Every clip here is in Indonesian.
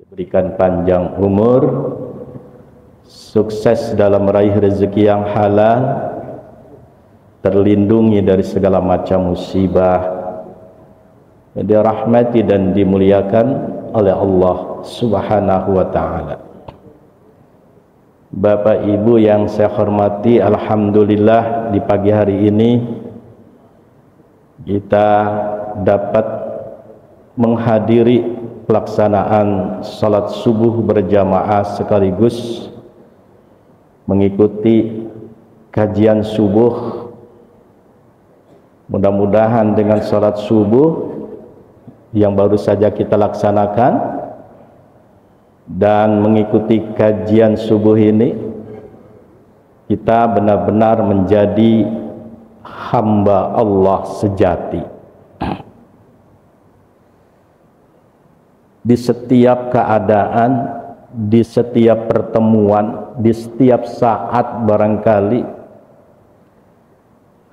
diberikan panjang umur, sukses dalam meraih rezeki yang halal, terlindungi dari segala macam musibah, dirahmati dan dimuliakan oleh Allah Subhanahu wa ta'ala. Bapak Ibu yang saya hormati, alhamdulillah di pagi hari ini kita dapat menghadiri pelaksanaan salat subuh berjamaah sekaligus mengikuti kajian subuh. Mudah-mudahan dengan salat subuh yang baru saja kita laksanakan dan mengikuti kajian subuh ini, kita benar-benar menjadi hamba Allah sejati. Di setiap keadaan, di setiap pertemuan, di setiap saat barangkali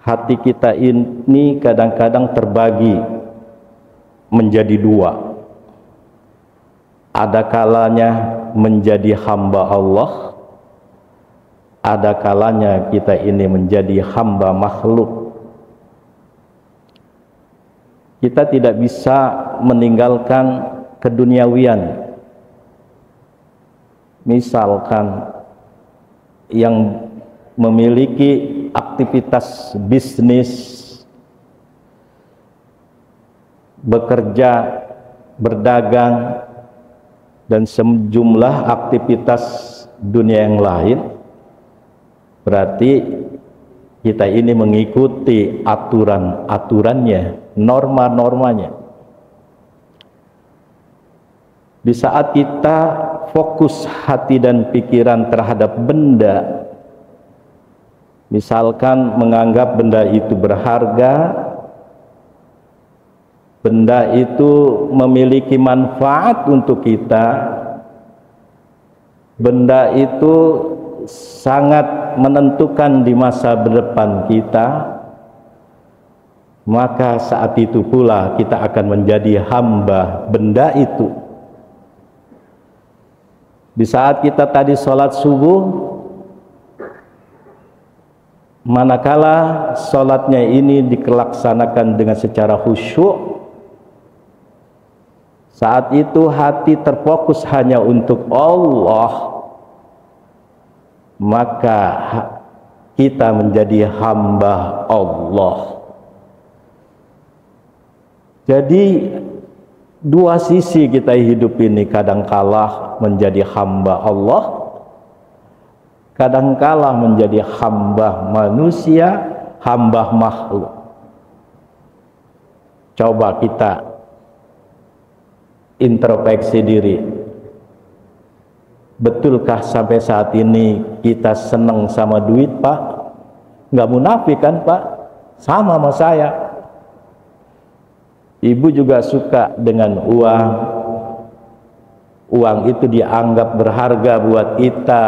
hati kita ini kadang-kadang terbagi menjadi dua. Ada kalanya menjadi hamba Allah, ada kalanya kita ini menjadi hamba makhluk. Kita tidak bisa meninggalkan keduniawian. Misalkan yang memiliki aktivitas bisnis, bekerja, berdagang, dan sejumlah aktivitas dunia yang lain, berarti kita ini mengikuti aturan-aturannya, norma-normanya. Di saat kita fokus hati dan pikiran terhadap benda, misalkan menganggap benda itu berharga, benda itu memiliki manfaat untuk kita, benda itu sangat menentukan di masa depan kita, maka saat itu pula kita akan menjadi hamba benda itu. Di saat kita tadi sholat subuh, manakala sholatnya ini dilaksanakan dengan secara khusyuk, saat itu hati terfokus hanya untuk Allah, maka kita menjadi hamba Allah. Jadi dua sisi kita hidup ini, kadangkala menjadi hamba Allah, kadangkala menjadi hamba manusia, hamba makhluk. Coba kita introspeksi diri. Betulkah sampai saat ini kita senang sama duit, Pak? Nggak munafik kan, Pak? Sama saya. Ibu juga suka dengan uang. Uang itu dianggap berharga buat kita,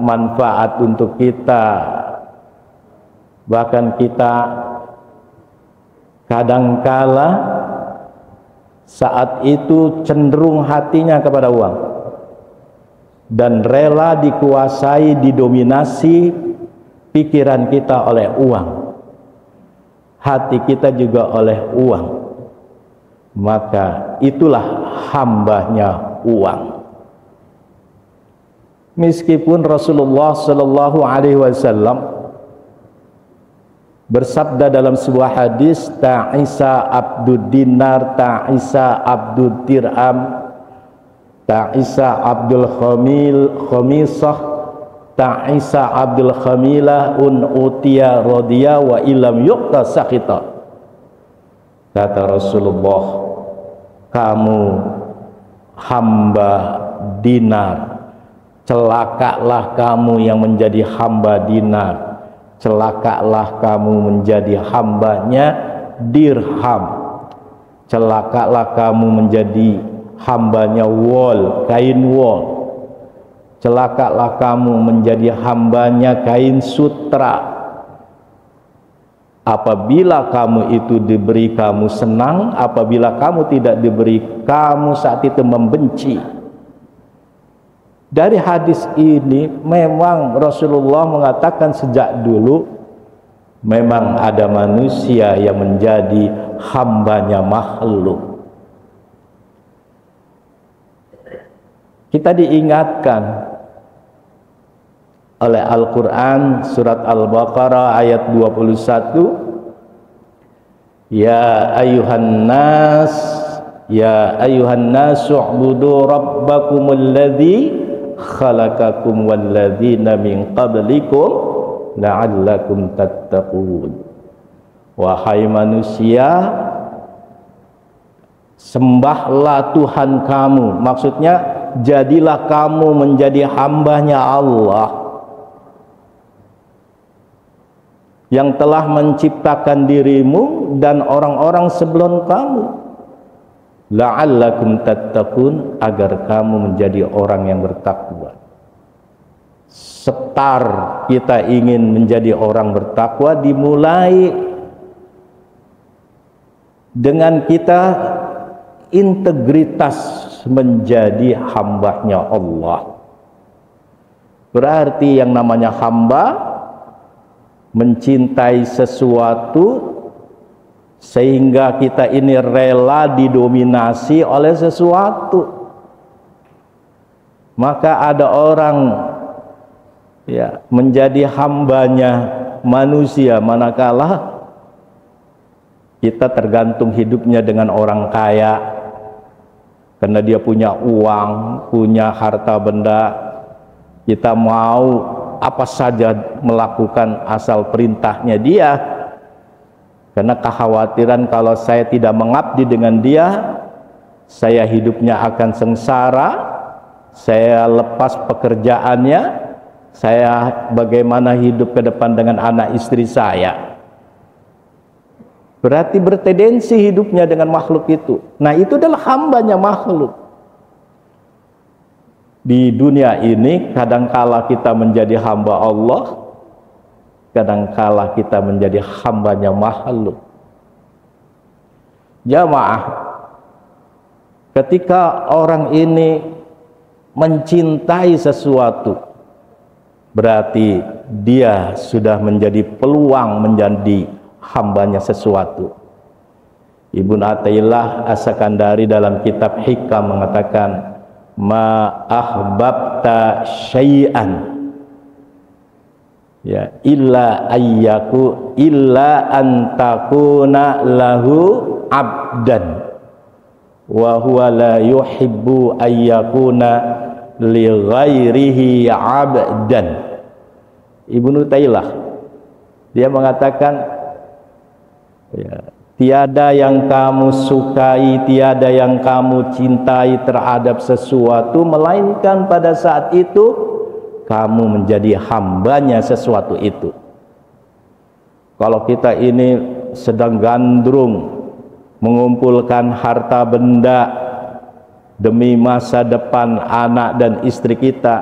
manfaat untuk kita. Bahkan kita kadangkala saat itu cenderung hatinya kepada uang dan rela dikuasai, didominasi pikiran kita oleh uang, hati kita juga oleh uang. Maka itulah hambanya uang. Meskipun Rasulullah Shallallahu Alaihi Wasallam bersabda dalam sebuah hadis, ta'isa abdud dinar, ta'isa abdud dirham, ta'isa abdul khamisah, ta'isa abdul khamilah, utiya rodiya wa ilam yuqta sakhita. Kata Rasulullah, kamu hamba dinar, celakalah kamu yang menjadi hamba dinar, celakalah kamu menjadi hambanya dirham, celakalah kamu menjadi hambanya wol, kain wol, celakalah kamu menjadi hambanya kain sutra. Apabila kamu itu diberi, kamu senang. Apabila kamu tidak diberi, kamu saat itu membenci. Dari hadis ini memang Rasulullah mengatakan sejak dulu memang ada manusia yang menjadi hambanya makhluk. Kita diingatkan oleh Al-Quran surat Al-Baqarah ayat 21, Ya ayuhan nas u'budu rabbakumul ladzi khalaqakum walladzina min qablikum la'allakum tattaqun. Wahai manusia, sembahlah Tuhan kamu. Maksudnya jadilah kamu menjadi hambanya Allah yang telah menciptakan dirimu dan orang-orang sebelum kamu, la'allakum tattaqun, agar kamu menjadi orang yang bertakwa. Setar kita ingin menjadi orang bertakwa dimulai dengan kita integritas menjadi hambanya Allah. Berarti yang namanya hamba mencintai sesuatu sehingga kita ini rela didominasi oleh sesuatu. Maka ada orang ya menjadi hambanya manusia manakala kita tergantung hidupnya dengan orang kaya karena dia punya uang, punya harta benda. Kita mau apa saja melakukan asal perintahnya dia, karena kekhawatiran kalau saya tidak mengabdi dengan dia, saya hidupnya akan sengsara, saya lepas pekerjaannya, saya bagaimana hidup ke depan dengan anak istri saya. Berarti bertendensi hidupnya dengan makhluk itu. Nah, itu adalah hambanya makhluk. Di dunia ini kadangkala kita menjadi hamba Allah, kadangkala kita menjadi hambanya makhluk. Jamaah, ketika orang ini mencintai sesuatu, berarti dia sudah menjadi peluang menjadi hambanya sesuatu. Ibnu Athaillah As-Sakandari dalam kitab Hikam mengatakan, ma ahbabta syai'an ya illa antakuna lahu abdan wa huwa la yuhibbu ayyakuna li ghairihi abdan. Ibnu Athaillah dia mengatakan ya, tiada yang kamu sukai, tiada yang kamu cintai terhadap sesuatu, melainkan pada saat itu kamu menjadi hambanya sesuatu itu. Kalau kita ini sedang gandrung mengumpulkan harta benda demi masa depan anak dan istri kita,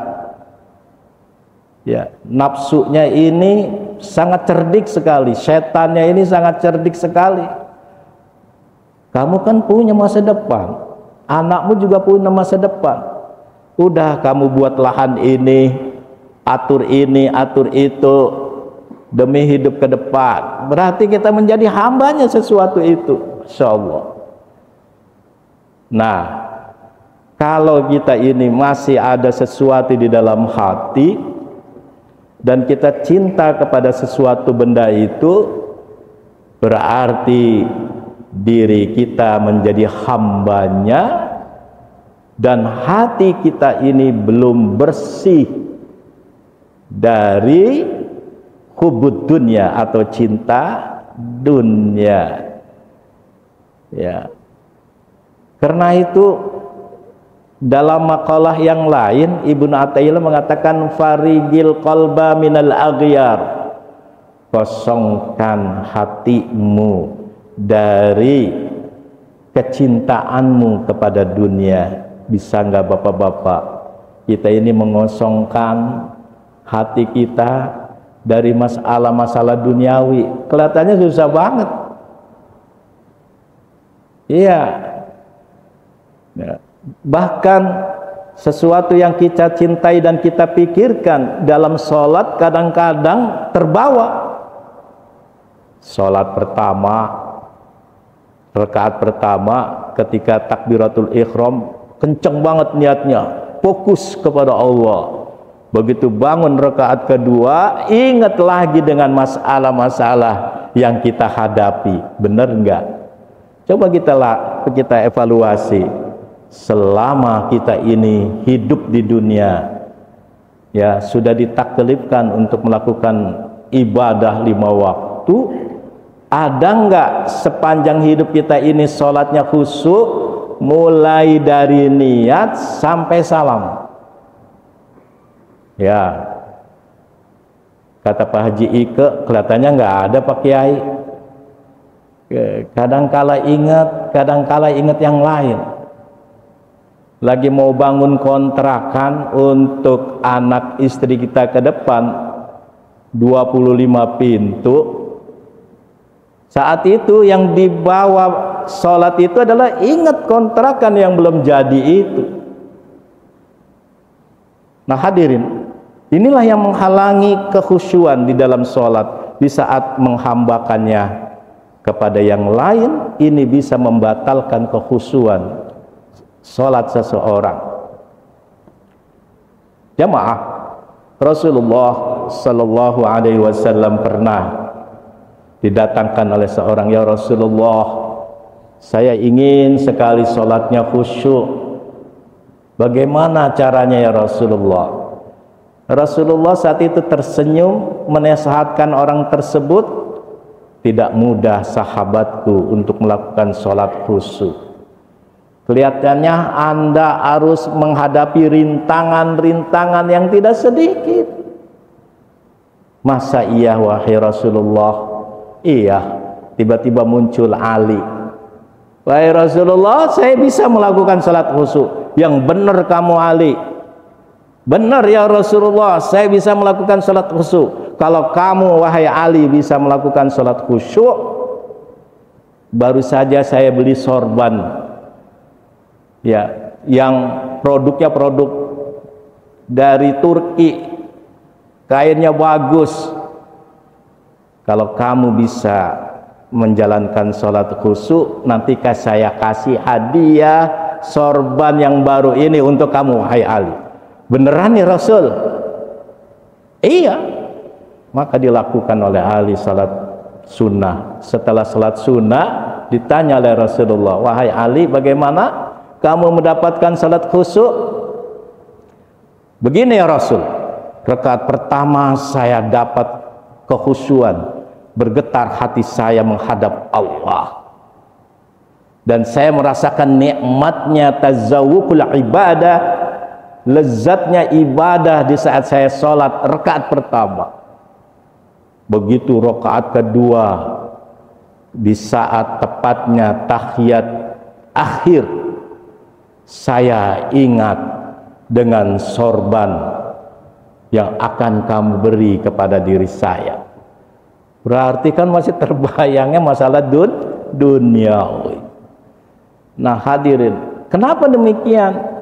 ya, nafsunya ini sangat cerdik sekali, setannya ini sangat cerdik sekali. Kamu kan punya masa depan, anakmu juga punya masa depan. Udah kamu buat lahan ini, atur itu demi hidup ke depan. Berarti kita menjadi hambanya sesuatu itu, insyaallah. Nah, kalau kita ini masih ada sesuatu di dalam hati dan kita cinta kepada sesuatu benda itu, berarti diri kita menjadi hambanya dan hati kita ini belum bersih dari hubud dunia atau cinta dunia. Ya. Karena itu dalam makalah yang lain Ibnu Athaillah mengatakan farigil qalba minal aghyar, kosongkan hatimu dari kecintaanmu kepada dunia. Bisa nggak bapak-bapak kita ini mengosongkan hati kita dari masalah-masalah duniawi? Kelihatannya susah banget. Iya ya. Bahkan sesuatu yang kita cintai dan kita pikirkan dalam sholat kadang-kadang terbawa. Sholat pertama, rakaat pertama, ketika takbiratul ihram, kenceng banget niatnya, fokus kepada Allah. Begitu bangun rakaat kedua, ingat lagi dengan masalah-masalah yang kita hadapi. Benar enggak? Coba kita evaluasi. Selama kita ini hidup di dunia, ya sudah ditaklifkan untuk melakukan ibadah 5 waktu, ada enggak sepanjang hidup kita ini sholatnya khusyuk, mulai dari niat sampai salam? Ya, kata Pak Haji Ike, kelihatannya nggak ada Pak Kiai. Kadangkala ingat yang lain. Lagi mau bangun kontrakan untuk anak istri kita ke depan, 25 pintu. Saat itu yang dibawa sholat itu adalah ingat kontrakan yang belum jadi itu. Nah hadirin, inilah yang menghalangi kekhusyuan di dalam sholat. Di saat menghambakannya kepada yang lain, ini bisa membatalkan kekhusyuan sholat seseorang. Jamaah, Rasulullah Sallallahu Alaihi Wasallam pernah didatangkan oleh seorang, ya Rasulullah, saya ingin sekali sholatnya khusyuk. Bagaimana caranya ya Rasulullah? Rasulullah saat itu tersenyum menasihatkan orang tersebut, tidak mudah sahabatku untuk melakukan sholat khusyuk. Kelihatannya Anda harus menghadapi rintangan-rintangan yang tidak sedikit. Masa iya wahai Rasulullah? Iya. Tiba-tiba muncul Ali. Wahai Rasulullah, saya bisa melakukan sholat khusyuk. Yang benar kamu Ali. Benar ya Rasulullah, saya bisa melakukan sholat khusyuk. Kalau kamu wahai Ali bisa melakukan sholat khusyuk, baru saja saya beli sorban, ya, yang produknya produk dari Turki, kainnya bagus. Kalau kamu bisa menjalankan sholat khusyuk, nanti saya kasih hadiah sorban yang baru ini untuk kamu wahai Ali. Beneran ya Rasul? Iya. Maka dilakukan oleh Ali salat sunnah. Setelah salat sunnah ditanya oleh Rasulullah, wahai Ali, bagaimana kamu mendapatkan salat khusyuk? Begini ya Rasul, rakaat pertama saya dapat kekhusyuan, bergetar hati saya menghadap Allah. Dan saya merasakan nikmatnya tazawwukul ibadah, lezatnya ibadah di saat saya sholat rakaat pertama. Begitu rakaat kedua, di saat tepatnya tahiyat akhir, saya ingat dengan sorban yang akan kamu beri kepada diri saya. Berarti kan masih terbayangnya masalah duniawi. Nah hadirin, kenapa demikian?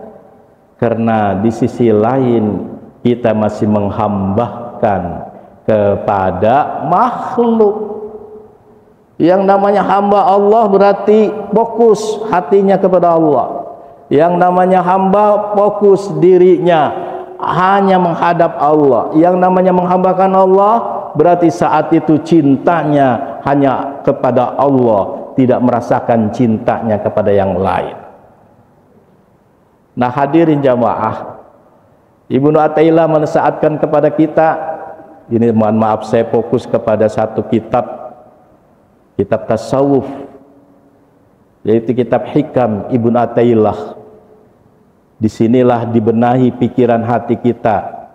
Karena di sisi lain kita masih menghambahkan kepada makhluk. Yang namanya hamba Allah berarti fokus hatinya kepada Allah. Yang namanya hamba fokus dirinya hanya menghadap Allah. Yang namanya menghambakan Allah berarti saat itu cintanya hanya kepada Allah, tidak merasakan cintanya kepada yang lain. Nah hadirin jamaah, Ibnu Athaillah menasihatkan kepada kita, ini mohon maaf saya fokus kepada satu kitab tasawuf, yaitu kitab Hikam Ibnu Athaillah. Disinilah dibenahi pikiran hati kita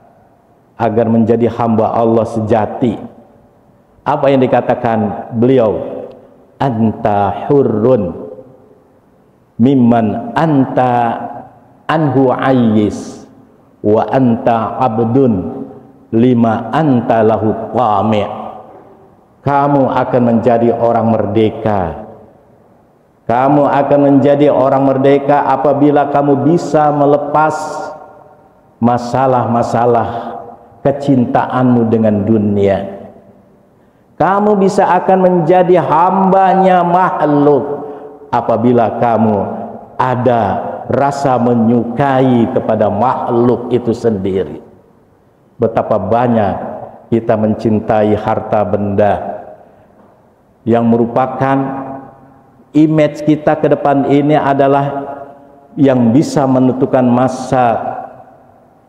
agar menjadi hamba Allah sejati. Apa yang dikatakan beliau? Anta hurrun mimman anta anhu ayyis wa anta abdun lima anta lahu qami'. Kamu akan menjadi orang merdeka. Kamu akan menjadi orang merdeka apabila kamu bisa melepas masalah-masalah kecintaanmu dengan dunia. Kamu bisa akan menjadi hambanya makhluk apabila kamu ada rasa menyukai kepada makhluk itu sendiri. Betapa banyak kita mencintai harta benda yang merupakan image kita ke depan ini adalah yang bisa menentukan masa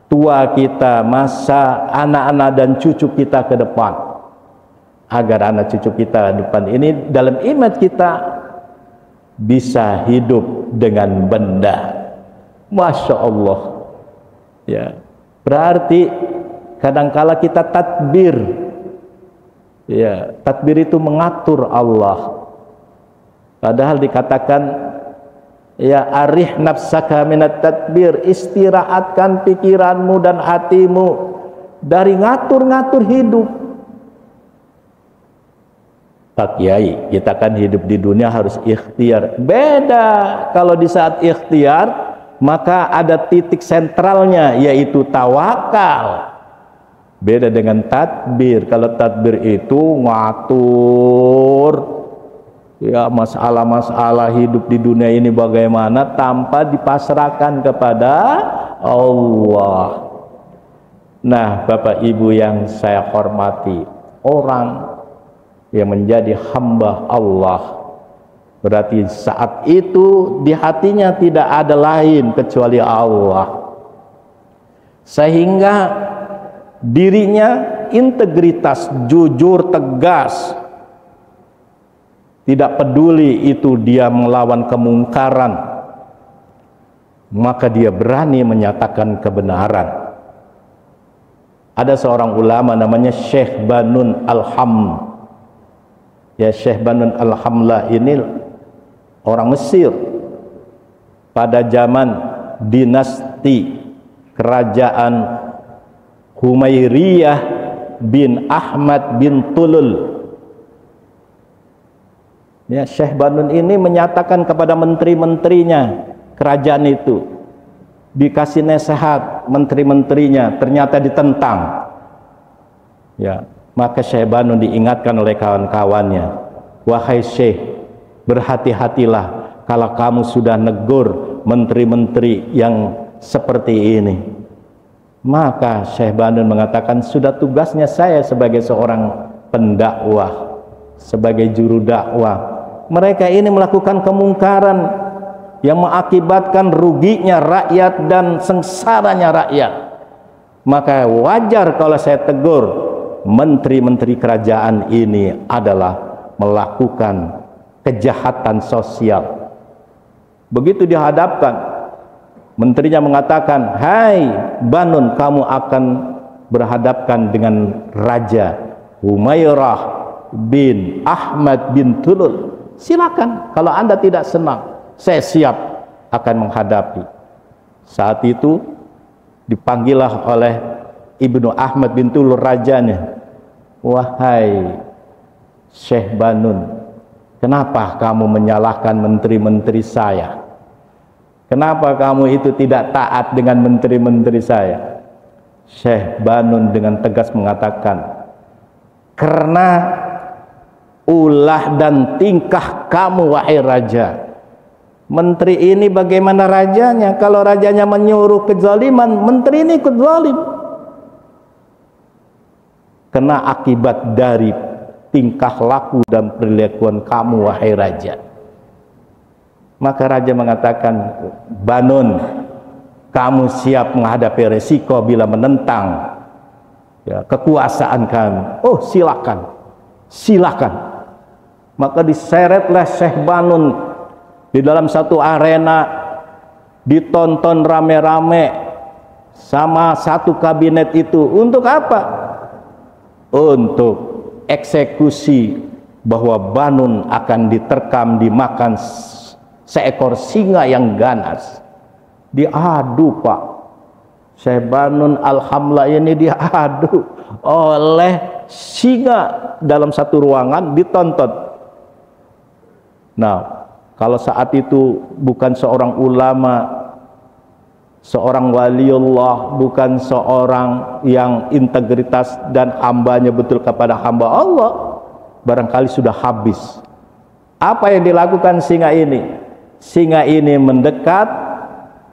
tua kita, masa anak-anak dan cucu kita ke depan. Agar anak cucu kita ke depan ini dalam image kita bisa hidup dengan benda. Masya Allah. Ya, berarti kadangkala kita tadbir. Ya, tadbir itu mengatur Allah. Padahal dikatakan ya arih nafsaka minat tadbir, istirahatkan pikiranmu dan hatimu dari ngatur-ngatur hidup. Pak Kiai, kita kan hidup di dunia harus ikhtiar. Beda kalau di saat ikhtiar, maka ada titik sentralnya yaitu tawakal. Beda dengan tadbir. Kalau tadbir itu ngatur ya masalah-masalah hidup di dunia ini bagaimana tanpa dipasrahkan kepada Allah. Nah, Bapak Ibu yang saya hormati, orang yang menjadi hamba Allah berarti saat itu di hatinya tidak ada lain kecuali Allah, sehingga dirinya integritas, jujur, tegas, tidak peduli itu dia melawan kemungkaran, maka dia berani menyatakan kebenaran. Ada seorang ulama namanya Syekh Banun Al-Ham. Ya, Syekh Banun Al-Hamlah ini orang Mesir pada zaman dinasti kerajaan Humairiyah bin Ahmad bin Tulul. Ya, Syekh Banun ini menyatakan kepada menteri-menterinya kerajaan itu, dikasih nasihat menteri-menterinya, ternyata ditentang. Ya, maka Syekh Banun diingatkan oleh kawan-kawannya, wahai Syekh, berhati-hatilah kalau kamu sudah negur menteri-menteri yang seperti ini. Maka Syekh Banun mengatakan, sudah tugasnya saya sebagai seorang pendakwah, sebagai juru dakwah. Mereka ini melakukan kemungkaran yang mengakibatkan ruginya rakyat dan sengsaranya rakyat. Maka wajar kalau saya tegur menteri-menteri kerajaan ini adalah melakukan kejahatan sosial. Begitu dihadapkan, menterinya mengatakan, hai Banun, kamu akan berhadapkan dengan Raja Humairah bin Ahmad bin Tulul. Silakan, kalau Anda tidak senang, saya siap akan menghadapi. Saat itu dipanggillah oleh Ibnu Ahmad bin Tulul rajanya, wahai Syekh Banun, kenapa kamu menyalahkan menteri-menteri saya? Kenapa kamu itu tidak taat dengan menteri-menteri saya? Syekh Banun dengan tegas mengatakan, karena ulah dan tingkah kamu wahai raja. Menteri ini bagaimana rajanya? Kalau rajanya menyuruh kezaliman, menteri ini ikut zalim. Kena akibat dari tingkah laku dan perilakuan kamu wahai raja. Maka raja mengatakan, Banun, kamu siap menghadapi resiko bila menentang ya, kekuasaan kami? Oh, silakan, silakan. Maka diseretlah Syekh Banun di dalam satu arena, ditonton rame-rame sama satu kabinet itu. Untuk apa? Untuk eksekusi, bahwa Banun akan diterkam dimakan seekor singa yang ganas. Diadu, Pak. Syekh Banun Al-Hamlah ini diadu oleh singa dalam satu ruangan, ditonton. Nah, kalau saat itu bukan seorang ulama seorang waliullah, bukan seorang yang integritas dan hambanya betul kepada hamba Allah, barangkali sudah habis. Apa yang dilakukan singa ini? Singa ini mendekat,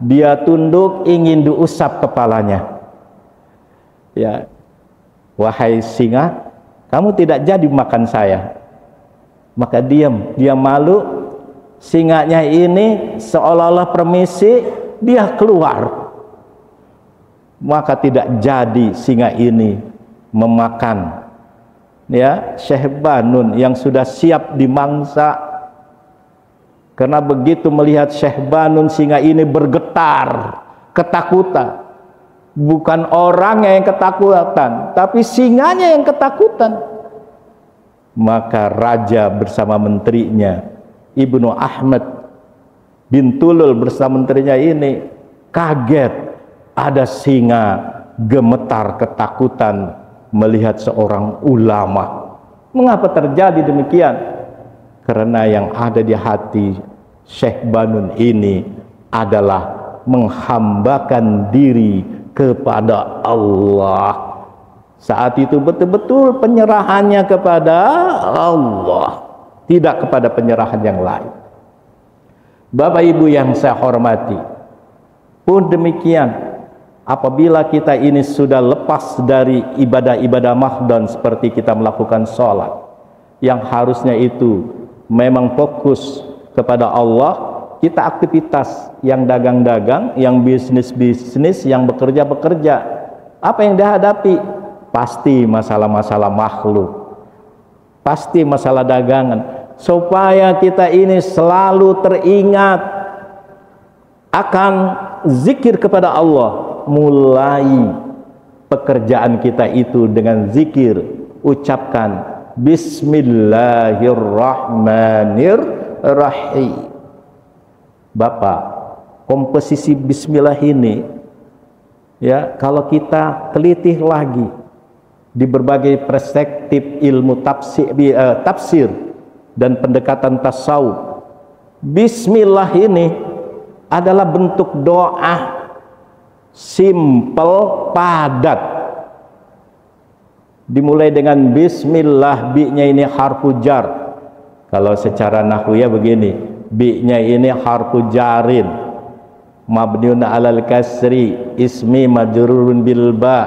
dia tunduk, ingin diusap kepalanya. Ya, wahai singa, kamu tidak jadi makan saya. Maka diam, dia malu. Singanya ini seolah-olah permisi, dia keluar. Maka tidak jadi singa ini memakan ya Syekh Banun yang sudah siap dimangsa. Karena begitu melihat Syekh Banun, singa ini bergetar ketakutan. Bukan orangnya yang ketakutan, tapi singanya yang ketakutan. Maka raja bersama menterinya, Ibnu Ahmad bin Tulul bersama menterinya ini kaget, ada singa gemetar ketakutan melihat seorang ulama. Mengapa terjadi demikian? Karena yang ada di hati Syekh Banun ini adalah menghambakan diri kepada Allah. Saat itu betul-betul penyerahannya kepada Allah, tidak kepada penyerahan yang lain. Bapak Ibu yang saya hormati, pun demikian apabila kita ini sudah lepas dari ibadah-ibadah mahdhan seperti kita melakukan sholat, yang harusnya itu memang fokus kepada Allah, kita aktivitas, yang dagang-dagang, yang bisnis-bisnis, yang bekerja-bekerja, apa yang dihadapi? Pasti masalah-masalah makhluk, pasti masalah dagangan. Supaya kita ini selalu teringat akan zikir kepada Allah, mulai pekerjaan kita itu dengan zikir. Ucapkan Bismillahirrahmanirrahim. Bapak, komposisi bismillah ini ya, kalau kita teliti lagi di berbagai perspektif ilmu tafsir dan pendekatan tasawuf, bismillah ini adalah bentuk doa simple, padat. Dimulai dengan bismillah, bi-nya ini harfu jar. Kalau secara nahwu ya begini, bi-nya ini harfu jarin, mabniun alal kasri, ismi majrurun bil ba,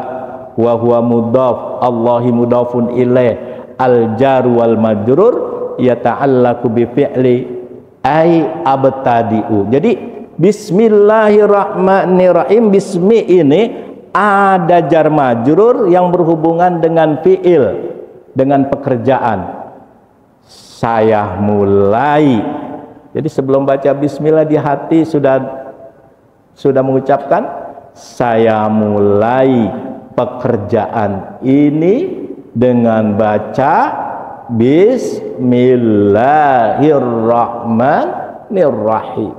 wa huwa mudhaf, Allahi mudhafun ilaih, al jar wal majrur yata'allaqu bi fi'li ay abtadi'u. Jadi bismillahirrahmanirrahim, bismi ini ada jar majrur yang berhubungan dengan fi'il, dengan pekerjaan. Saya mulai. Jadi sebelum baca bismillah di hati sudah mengucapkan saya mulai pekerjaan ini dengan baca Bismillahirrahmanirrahim,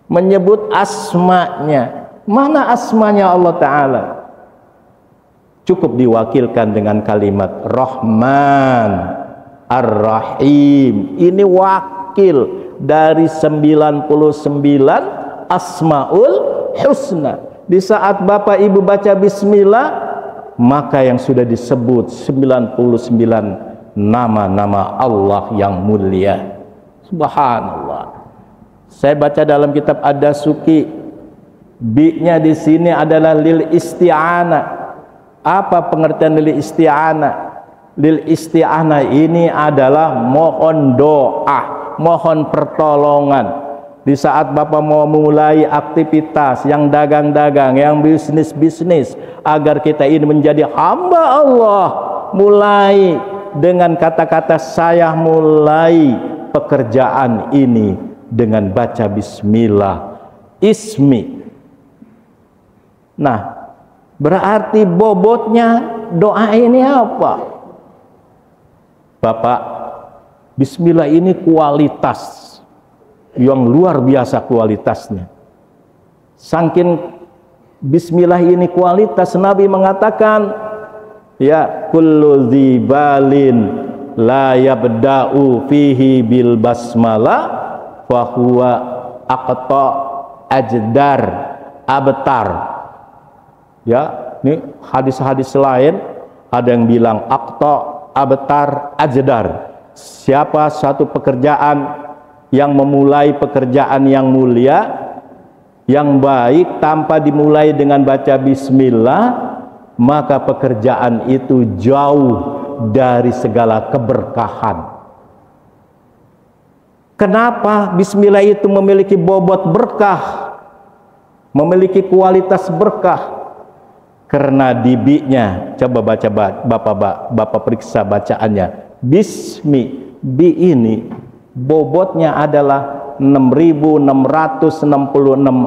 menyebut asmanya. Mana asmanya Allah Ta'ala? Cukup diwakilkan dengan kalimat Rahman Ar-Rahim. Ini wakil dari 99 Asmaul Husna. Di saat Bapak Ibu baca bismillah, maka yang sudah disebut 99 nama-nama Allah yang mulia. Subhanallah. Saya baca dalam kitab Ad-Dasuki, bi-nya di sini adalah lil isti'anah. Apa pengertian lil isti'anah? Lil isti'anah ini adalah mohon doa, mohon pertolongan. Di saat Bapak mau mulai aktivitas, yang dagang-dagang, yang bisnis-bisnis, agar kita ini menjadi hamba Allah, mulai dengan kata-kata saya mulai pekerjaan ini dengan baca bismillah ismi. Nah, berarti bobotnya doa ini apa? Bapak, bismillah ini kualitas yang luar biasa kualitasnya. Saking bismillah ini kualitas, Nabi mengatakan, ya kullu dzibalin la yabda'u fihi bil basmalah fa huwa aqta ajdar abtar. Ya, ini hadis-hadis lain ada yang bilang aqta, abtar, ajdar. Siapa satu pekerjaan yang memulai pekerjaan yang mulia, yang baik tanpa dimulai dengan baca bismillah, maka pekerjaan itu jauh dari segala keberkahan. Kenapa bismillah itu memiliki bobot berkah, memiliki kualitas berkah? Karena dibinya, coba baca Bapak periksa bacaannya. Bismi, bi ini bobotnya adalah 6.666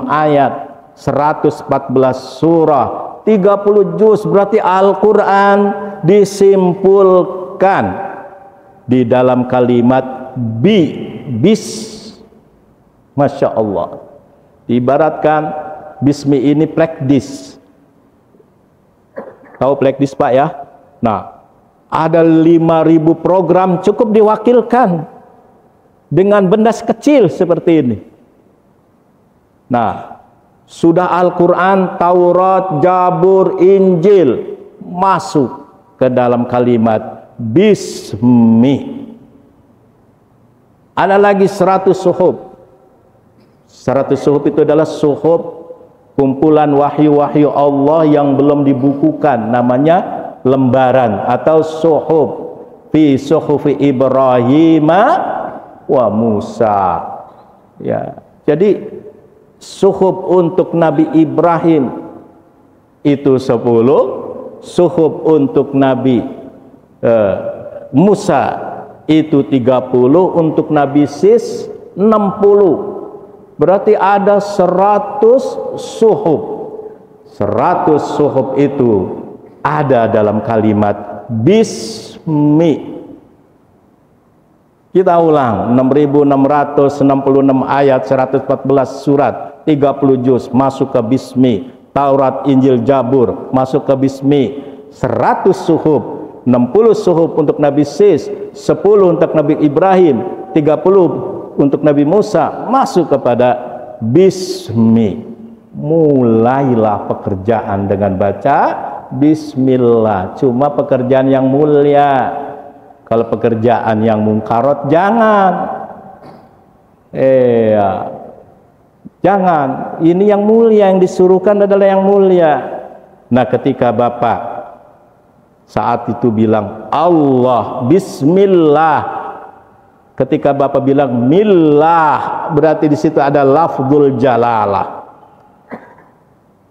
ayat, 114 surah, 30 juz, berarti Al-Quran disimpulkan di dalam kalimat bis. Masya Allah. Diibaratkan bismi ini plekdis. Tahu plekdis Pak ya? Nah, ada 5.000 program cukup diwakilkan dengan benda kecil seperti ini. Nah, sudah Al-Quran, Taurat, Jabur, Injil masuk ke dalam kalimat bismi. Ada lagi 100 suhuf. 100 suhuf itu adalah suhuf kumpulan wahyu-wahyu Allah yang belum dibukukan, namanya lembaran atau suhuf. Fi suhufi Ibrahim wa Musa. Ya, jadi suhuf untuk Nabi Ibrahim itu 10, suhuf untuk Nabi Musa itu 30, untuk Nabi Sis 60. Berarti ada 100 suhuf. 100 suhuf itu ada dalam kalimat bismi. Kita ulang, 6.666 ayat, 114 surat, 30 juz masuk ke bismi. Taurat, Injil, Jabur masuk ke bismi. 100 suhuf, 60 suhuf untuk Nabi Sis, 10 untuk Nabi Ibrahim, 30 untuk Nabi Musa masuk kepada bismi. Mulailah pekerjaan dengan baca bismillah. Cuma pekerjaan yang mulia. Kalau pekerjaan yang mungkarot jangan. Jangan. Ini yang mulia, yang disuruhkan adalah yang mulia. Nah, ketika Bapak saat itu bilang Allah, bismillah, ketika Bapak bilang millah, berarti di situ ada lafzul jalalah.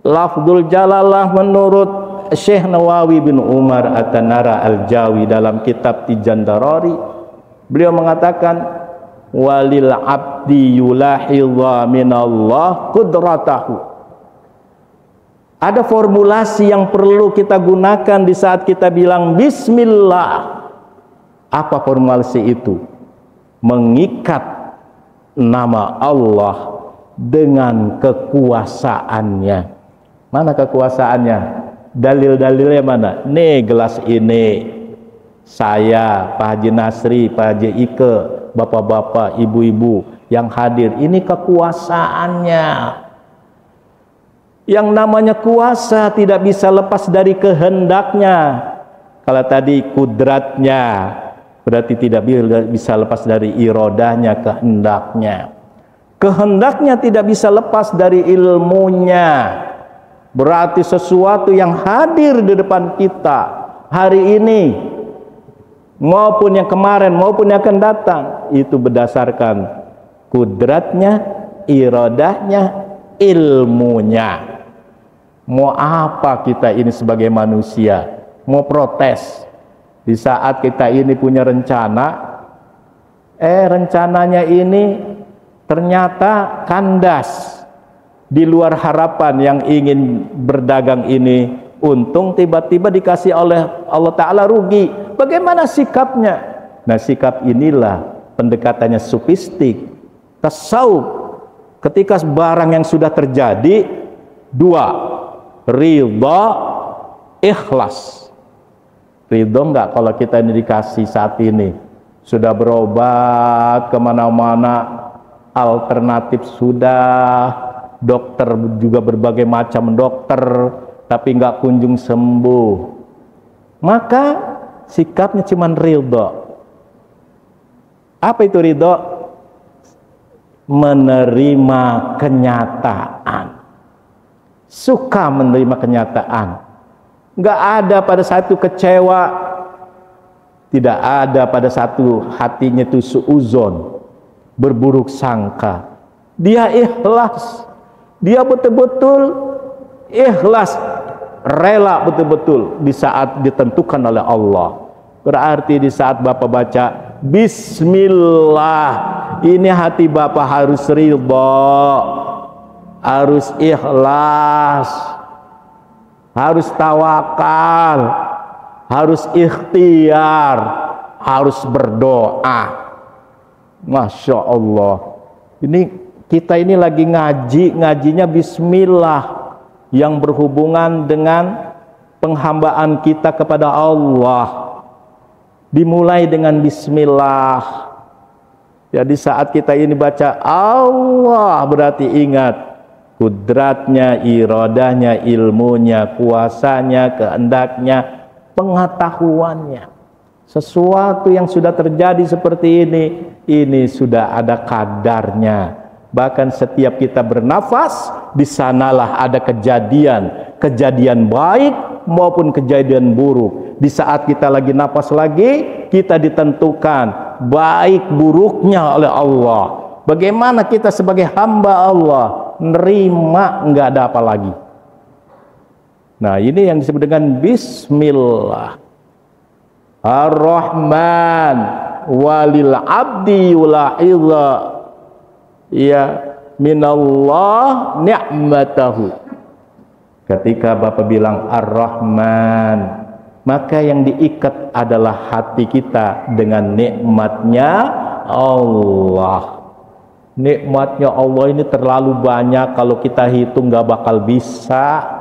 Lafzul jalalah menurut Syekh Nawawi bin Umar At-Tanara Al-Jawi dalam kitab Tijan Darari, beliau mengatakan walil abdi yulahidha minallah qudratahu. Ada formulasi yang perlu kita gunakan di saat kita bilang bismillah. Apa formulasi itu? Mengikat nama Allah dengan kekuasaannya. Mana kekuasaannya? Dalil-dalilnya mana? Nih gelas ini, saya, Pak Haji Nasri, Pak Haji Ike, bapak-bapak, ibu-ibu yang hadir, ini kekuasaannya. Yang namanya kuasa tidak bisa lepas dari kehendaknya. Kalau tadi kudratnya, berarti tidak bisa lepas dari irodahnya, kehendaknya. Kehendaknya tidak bisa lepas dari ilmunya. Berarti sesuatu yang hadir di depan kita hari ini maupun yang kemarin maupun yang akan datang, itu berdasarkan kudratnya, irodahnya, ilmunya. Mau apa kita ini sebagai manusia? Mau protes di saat kita ini punya rencana, rencananya ini ternyata kandas, di luar harapan. Yang ingin berdagang ini untung, tiba-tiba dikasih oleh Allah Ta'ala rugi. Bagaimana sikapnya? Nah, sikap inilah pendekatannya sufistik, tasawuf. Ketika barang yang sudah terjadi, dua, ridha, ikhlas. Ridho enggak kalau kita ini dikasih saat ini, sudah berobat kemana-mana, alternatif sudah, dokter juga berbagai macam dokter, tapi nggak kunjung sembuh. Maka sikapnya cuma ridho. Apa itu ridho? Menerima kenyataan. Suka menerima kenyataan. Nggak ada pada satu kecewa, tidak ada pada satu hatinya itu suuzon, berburuk sangka. Dia ikhlas, dia betul-betul ikhlas, rela betul-betul di saat ditentukan oleh Allah. Berarti di saat Bapak baca Bismillah, ini hati Bapak harus ridho, harus ikhlas, harus tawakal, harus ikhtiar, harus berdoa. Masya Allah. Ini kita ini lagi ngajinya Bismillah, yang berhubungan dengan penghambaan kita kepada Allah. Dimulai dengan Bismillah. Jadi saat kita ini baca Allah, berarti ingat kudratnya, iradahnya, ilmunya, kuasanya, kehendaknya, pengetahuannya. Sesuatu yang sudah terjadi seperti ini sudah ada kadarnya. Bahkan setiap kita bernafas, di sanalah ada kejadian baik maupun kejadian buruk. Di saat kita lagi nafas lagi, kita ditentukan baik buruknya oleh Allah. Bagaimana kita sebagai hamba Allah nerima, nggak ada apa lagi. Nah, ini yang disebut dengan Bismillah. Ar-Rahman walil abdi ula'idha ya minallah ni'matahu. Ketika Bapak bilang Ar-Rahman, maka yang diikat adalah hati kita dengan nikmatnya Allah. Nikmatnya Allah ini terlalu banyak, kalau kita hitung nggak bakal bisa.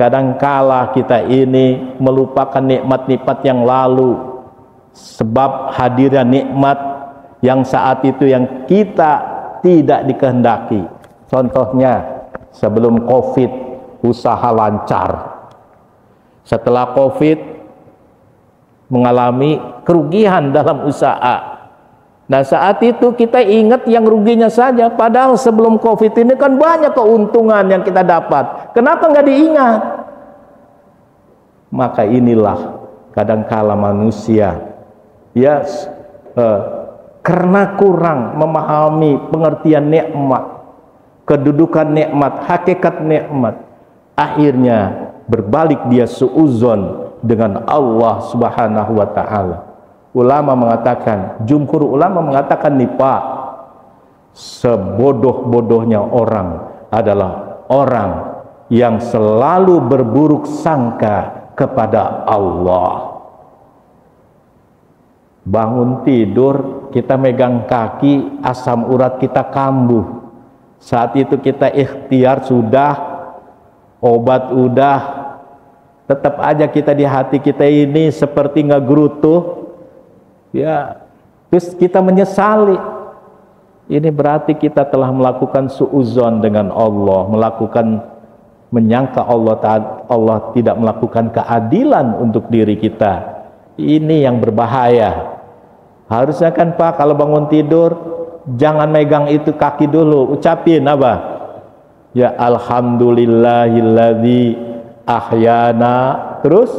Kadangkala kita ini melupakan nikmat-nikmat yang lalu, sebab hadirnya nikmat yang saat itu yang kita tidak dikehendaki. Contohnya, sebelum COVID usaha lancar, setelah COVID mengalami kerugian dalam usaha. Nah, saat itu kita ingat yang ruginya saja, padahal sebelum COVID ini kan banyak keuntungan yang kita dapat. Kenapa nggak diingat? Maka inilah kadangkala manusia ya karena kurang memahami pengertian nikmat, kedudukan nikmat, hakikat nikmat, akhirnya berbalik dia suuzon dengan Allah Subhanahu wa Ta'ala. Ulama mengatakan, jumhur ulama mengatakan nih Pak, sebodoh-bodohnya orang adalah orang yang selalu berburuk sangka kepada Allah. Bangun tidur, kita megang kaki, asam urat kita kambuh. Saat itu kita ikhtiar sudah, obat udah, tetap aja kita di hati kita ini seperti ngegerutuh. Ya, terus kita menyesali. Ini berarti kita telah melakukan suuzon dengan Allah, menyangka Allah tidak melakukan keadilan untuk diri kita. Ini yang berbahaya. Harusnya kan Pak, kalau bangun tidur jangan megang itu kaki dulu, ucapin apa? Ya alhamdulillahilladzi ahyana, terus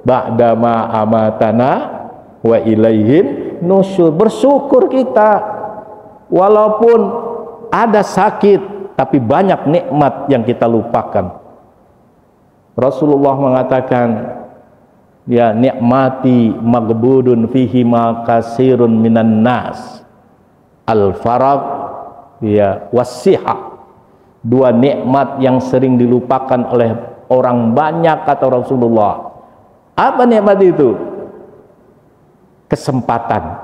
ba'dama amatana wa ilaihin nusyur. Bersyukur kita walaupun ada sakit, tapi banyak nikmat yang kita lupakan. Rasulullah mengatakan, ya nikmati maghbudun fihi ma kasirun minan nas, al-farag ya was-sihah. Dua nikmat yang sering dilupakan oleh orang banyak, kata Rasulullah. Apa nikmat itu? Kesempatan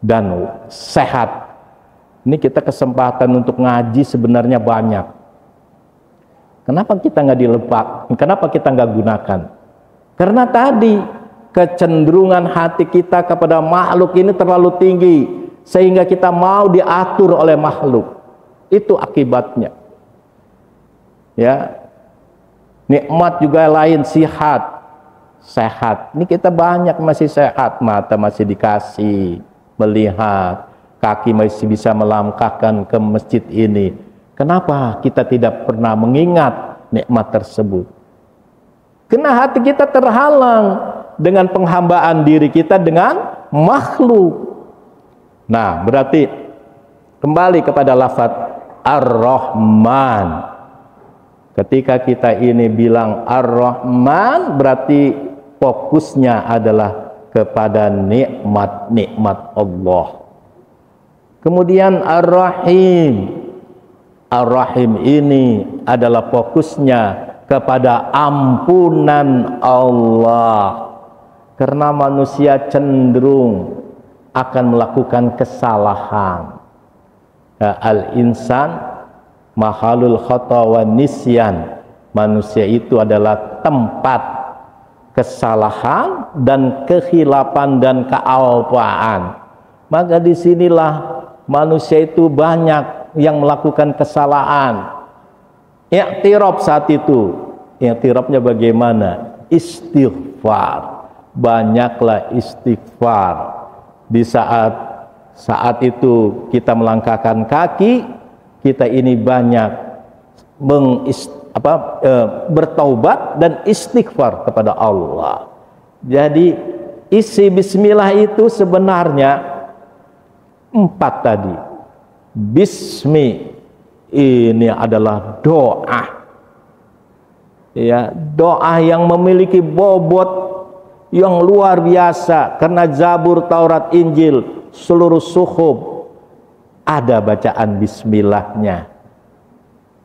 dan sehat. Ini kita kesempatan untuk ngaji sebenarnya banyak. Kenapa kita nggak dilepak? Kenapa kita nggak gunakan? Karena tadi kecenderungan hati kita kepada makhluk ini terlalu tinggi, sehingga kita mau diatur oleh makhluk. Itu akibatnya. Ya. Nikmat juga lain, sehat. Ini kita banyak masih sehat, mata masih dikasih melihat, kaki masih bisa melangkahkan ke masjid ini. Kenapa kita tidak pernah mengingat nikmat tersebut? Karena hati kita terhalang dengan penghambaan diri kita dengan makhluk. Nah, berarti kembali kepada lafaz Ar-Rahman. Ketika kita ini bilang Ar-Rahman, berarti fokusnya adalah kepada nikmat-nikmat Allah. Kemudian Ar-Rahim. Ar-Rahim ini adalah fokusnya kepada ampunan Allah. Karena manusia cenderung akan melakukan kesalahan. Ya, al-insan mahalul khata wa nisyan. Manusia itu adalah tempat kesalahan dan kehilapan dan kealpaan. Maka disinilah manusia itu banyak yang melakukan kesalahan. I'tiraf saat itu, i'tirafnya bagaimana? Istighfar. Banyaklah istighfar. Di saat itu kita melangkahkan kaki, kita ini banyak bertaubat dan istighfar kepada Allah. Jadi isi bismillah itu sebenarnya 4 tadi. Bismi ini adalah doa, ya, doa yang memiliki bobot yang luar biasa. Karena Zabur, Taurat, Injil, seluruh suhuf ada bacaan bismillahnya,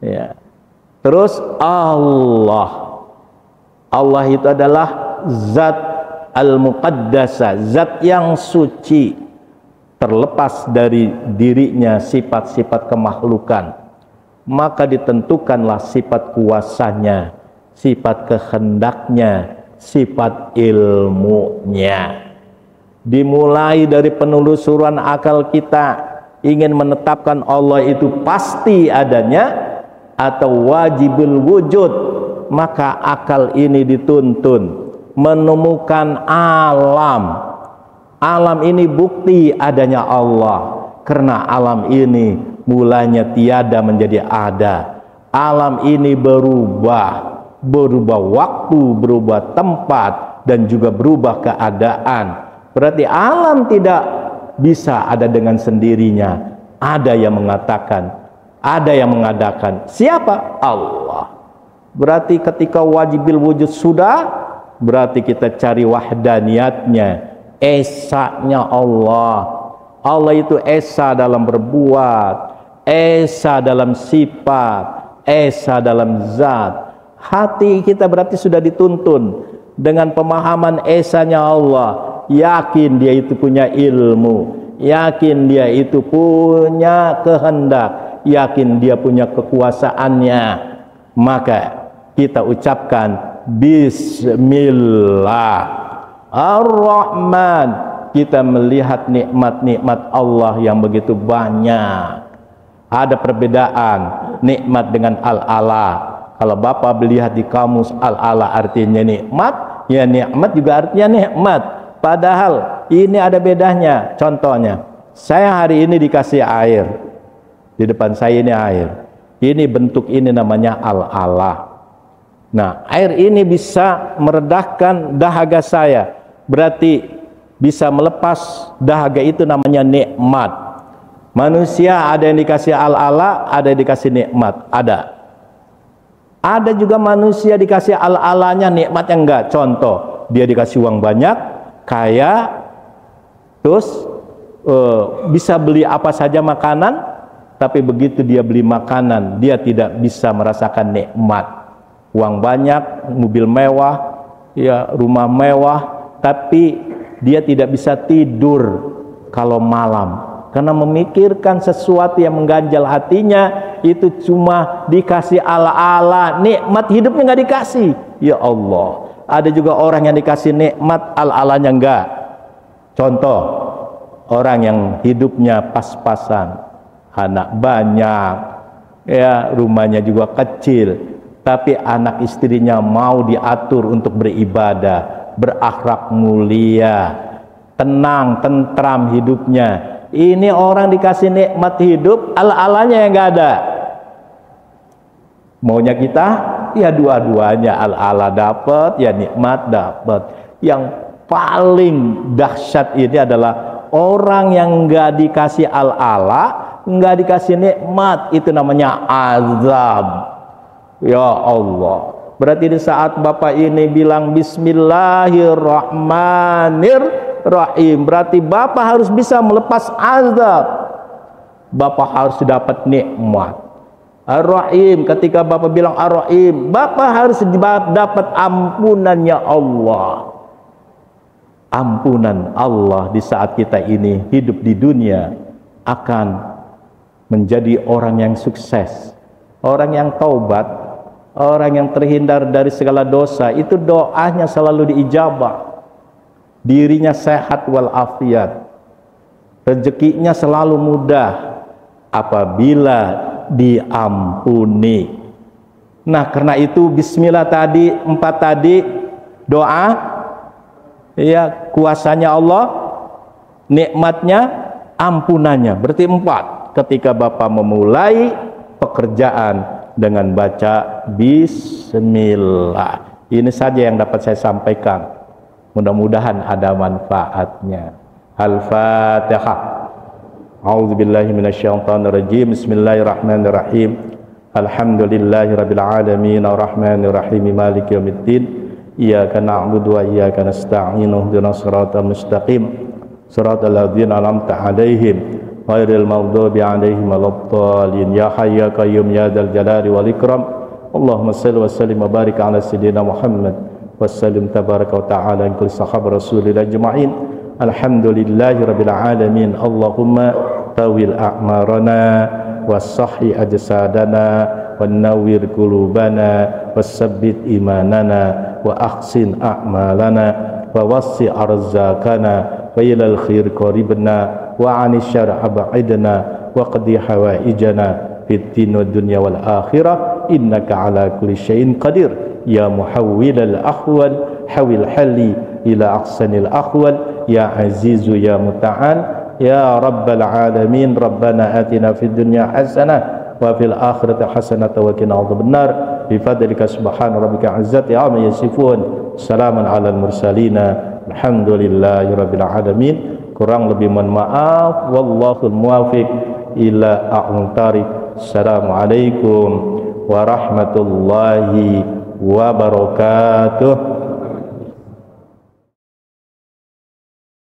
ya. Terus Allah itu adalah zat al-muqaddasa, zat yang suci, terlepas dari dirinya sifat-sifat kemakhlukan. Maka ditentukanlah sifat kuasanya, sifat kehendaknya, sifat ilmunya. Dimulai dari penelusuran akal kita ingin menetapkan Allah itu pasti adanya atau wajibul wujud, maka akal ini dituntun menemukan alam. Alam ini bukti adanya Allah. Karena alam ini mulanya tiada menjadi ada. Alam ini berubah waktu, berubah tempat, dan juga berubah keadaan. Berarti alam tidak bisa ada dengan sendirinya. Ada yang mengatakan, ada yang mengadakan. Siapa? Allah. Berarti ketika wajibil wujud sudah, berarti kita cari wahdaniyatnya, esanya Allah. Allah itu esa dalam berbuat, esa dalam sifat, esa dalam zat. Hati kita berarti sudah dituntun dengan pemahaman esanya Allah. Yakin dia itu punya ilmu, yakin dia itu punya kehendak, yakin dia punya kekuasaannya. Maka kita ucapkan Bismillah Ar-Rahman. Kita melihat nikmat-nikmat Allah yang begitu banyak. Ada perbedaan nikmat dengan al-ala. Kalau Bapak melihat di kamus, al-ala artinya nikmat, ya nikmat juga artinya nikmat. Padahal ini ada bedanya. Contohnya, saya hari ini dikasih air. Di depan saya ini air. Ini bentuk ini namanya al-ala. Nah, air ini bisa meredahkan dahaga saya. Berarti bisa melepas dahaga, itu namanya nikmat. Manusia ada yang dikasih al-ala, ada yang dikasih nikmat. Ada juga manusia dikasih al-alanya, nikmatnya enggak. Contoh, dia dikasih uang banyak, kaya, terus bisa beli apa saja makanan, tapi begitu dia beli makanan, dia tidak bisa merasakan nikmat. Uang banyak, mobil mewah, ya, rumah mewah, tapi dia tidak bisa tidur kalau malam karena memikirkan sesuatu yang mengganjal hatinya. Itu cuma dikasih ala-ala, nikmat hidupnya nggak dikasih. Ya Allah, ada juga orang yang dikasih nikmat, ala-alanya enggak. Contoh, orang yang hidupnya pas-pasan, anak banyak, ya rumahnya juga kecil, tapi anak istrinya mau diatur untuk beribadah, berakhlak mulia, tenang, tentram hidupnya. Ini orang dikasih nikmat hidup, ala-alanya yang nggak ada. Maunya kita, ya dua-duanya, ala-ala dapat, ya nikmat dapat. Yang paling dahsyat ini adalah orang yang nggak dikasih ala-ala, nggak dikasih nikmat, itu namanya azab. Ya Allah. Berarti di saat Bapak ini bilang Bismillahirrahmanirrahim, berarti Bapak harus bisa melepas azab. Bapak harus dapat nikmat. Ar-Rahim, ketika Bapak bilang Ar-Rahim, Bapak harus dapat ampunannya Allah. Ampunan Allah di saat kita ini hidup di dunia akan menjadi orang yang sukses, orang yang taubat, orang yang terhindar dari segala dosa. Itu doanya selalu diijabah. Dirinya sehat walafiat, rezekinya selalu mudah apabila diampuni. Nah, karena itu bismillah tadi, 4 tadi doa, ya, kuasanya Allah, nikmatnya, ampunannya. Berarti 4. Ketika Bapak memulai pekerjaan dengan baca bismillah. Ini saja yang dapat saya sampaikan. Mudah-mudahan ada manfaatnya. Al-Fatihah. A'udzubillahi minasyaitonirrajim. Bismillahirrahmanirrahim. Alhamdulillahirabbil alamin arrahmanir rahim maliki yaumiddin. Iyyaka na'budu wa iyyaka nasta'in. Ihdinas siratal mustaqim. Siratal ladzina an'amta 'alaihim ghairil maghdubi 'alaihim waladdallin. Ya hayyu ya qayyum ya dzal jalali wal ikram. Allahumma shalli wa sallim wa barik ala sayyidina Muhammad wa sallim tabaraka wa ta'ala kulli sahabat rasulillah ajma'in. Alhamdulillahirabbil alamin. Allahumma tawil a'marana wasahhi ajsadana wa nawwir qulubana wasabbit imanana wa ahsin a'malana wa wassi arzakana wa ilal khair qaribna wa 'anil syarri ab'idna wa qadi hawaijana fid din wad dunya wal akhirah innaka ala kulli syai'in qadir. Ya muhawwilal ahwal hawil hali ila ahsanil ahwal. Ya azizu ya muta'al ya rabbal alamin. Rabbana atina fid dunya hasanah wa fil akhirati hasanah wa qina adzabannar. Bi fadlika subhana rabbika izzati amma yasifun. Salamun alal mursalina. Alhamdulillahi rabbil alamin. Kurang lebih mohon maaf. Wallahul muwaffiq ila aqwamit. Assalamualaikum warahmatullahi wabarakatuh.